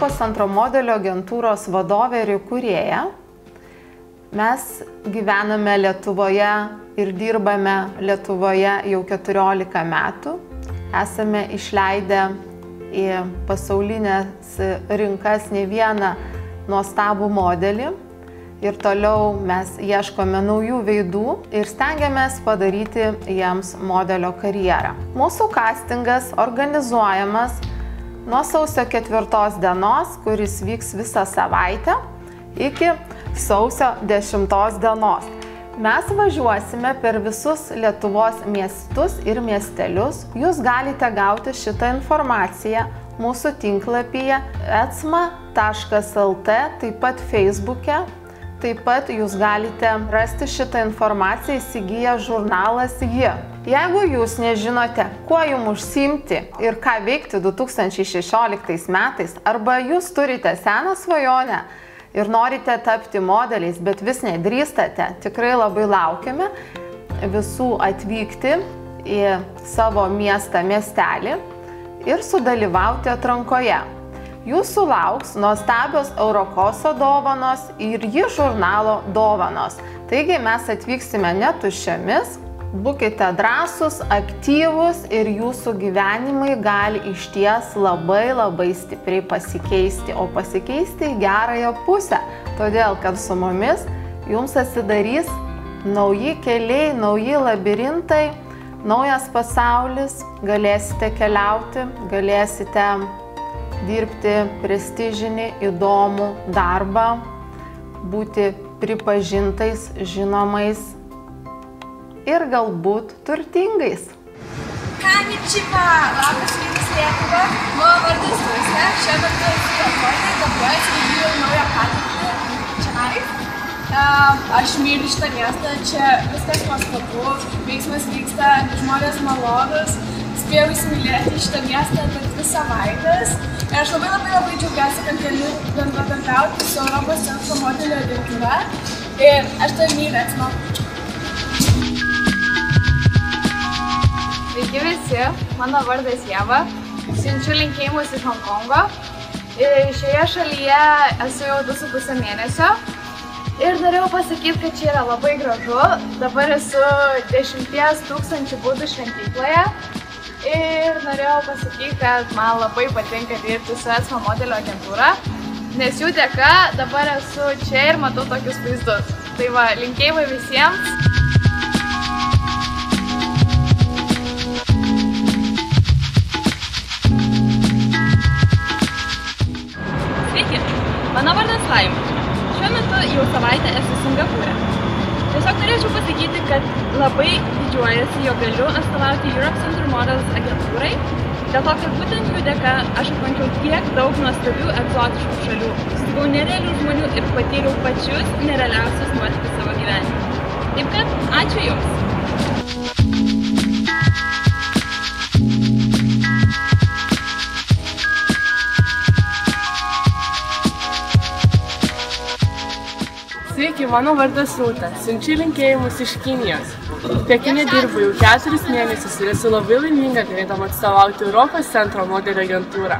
Europos centro modelio agentūros vadovė ir įkūrėja. Mes gyvename Lietuvoje ir dirbame Lietuvoje jau 14 metų. Esame išleidę į pasaulinės rinkas ne vieną nuostabų modelį. Ir toliau mes ieškome naujų veidų ir stengiamės padaryti jiems modelio karjerą. Mūsų castingas organizuojamas nuo sausio 4 dienos, kuris vyks visą savaitę, iki sausio 10 dienos. Mes važiuosime per visus Lietuvos miestus ir miestelius. Jūs galite gauti šitą informaciją mūsų tinklapyje ecma.lt, taip pat Facebook'e. Taip pat jūs galite rasti šitą informaciją įsigiję žurnalas Ji. Jeigu jūs nežinote, kuo jums užsiimti ir ką veikti 2016 metais, arba jūs turite seną svajonę ir norite tapti modeliais, bet vis nedrįstate, tikrai labai laukiame visų atvykti į savo miestą, miestelį ir sudalyvauti atrankoje. Jūsų lauks nuostabios Eurokoso dovanos ir Ji žurnalo dovanos. Taigi mes atvyksime netuščiomis, būkite drąsūs, aktyvūs ir jūsų gyvenimai gali išties labai stipriai pasikeisti, o pasikeisti į gerąją pusę. Todėl, kad su mumis jums atsidarys nauji keliai, nauji labirintai, naujas pasaulis, galėsite keliauti, galėsite dirbti prestižinį, įdomų darbą, būti pripažintais, žinomais ir galbūt turtingais. Konnichiwa! Labas rytas Lietuva! Mano vardas Rusnė, šiuo metu esu Japonijai, adaptuojasi į naują patirtį čionais. Aš myliu šitą miestą, čia viskas nuostabu, veiksmas vyksta, žmonės malonūs. Spėjau įsimylėti šitą miestą per 2 savaitės. Ir aš labai džiaugiuosi, kad galiu bendradarbiauti su Europos centro modelio agentūra. Ir aš tai myliu, atsiprašau. Sveiki visi, mano vardas Ieva, siunčiu linkėjimus iš Honkongo. Šioje šalyje esu jau 2,5 mėnesio. Ir norėjau pasakyti, kad čia yra labai gražu. Dabar esu 10 000 būdų šventykloje. Ir norėjau pasakyti, kad man labai patinka dirbti su ECMA modelio agentūra, nes jų dėka dabar esu čia ir matau tokius vaizdus. Tai va, linkėjimai visiems. Sveiki, mano vardas Laima. Šiuo metu jau savaitę esu Singapūre. Tiesiog norėčiau pasakyti, kad labai didžiuojasi, jog galiu atstovauti Europe Centro Models agentūrai, dėl to, kad būtent jų dėka aš aplankiau tiek daug nuostabių egzotiškų šalių, sutikau nerealių žmonių ir patyriau pačius nerealiausius nuotykius savo gyvenime. Taip kad, ačiū Jums! Sveiki, mano vardas Rūta, siunčiu linkėjimus iš Kinijos. Pekine dirbu jau 4 mėnesius ir esu labai laiminga galėdama atstovauti Europos centro modelio agentūrą.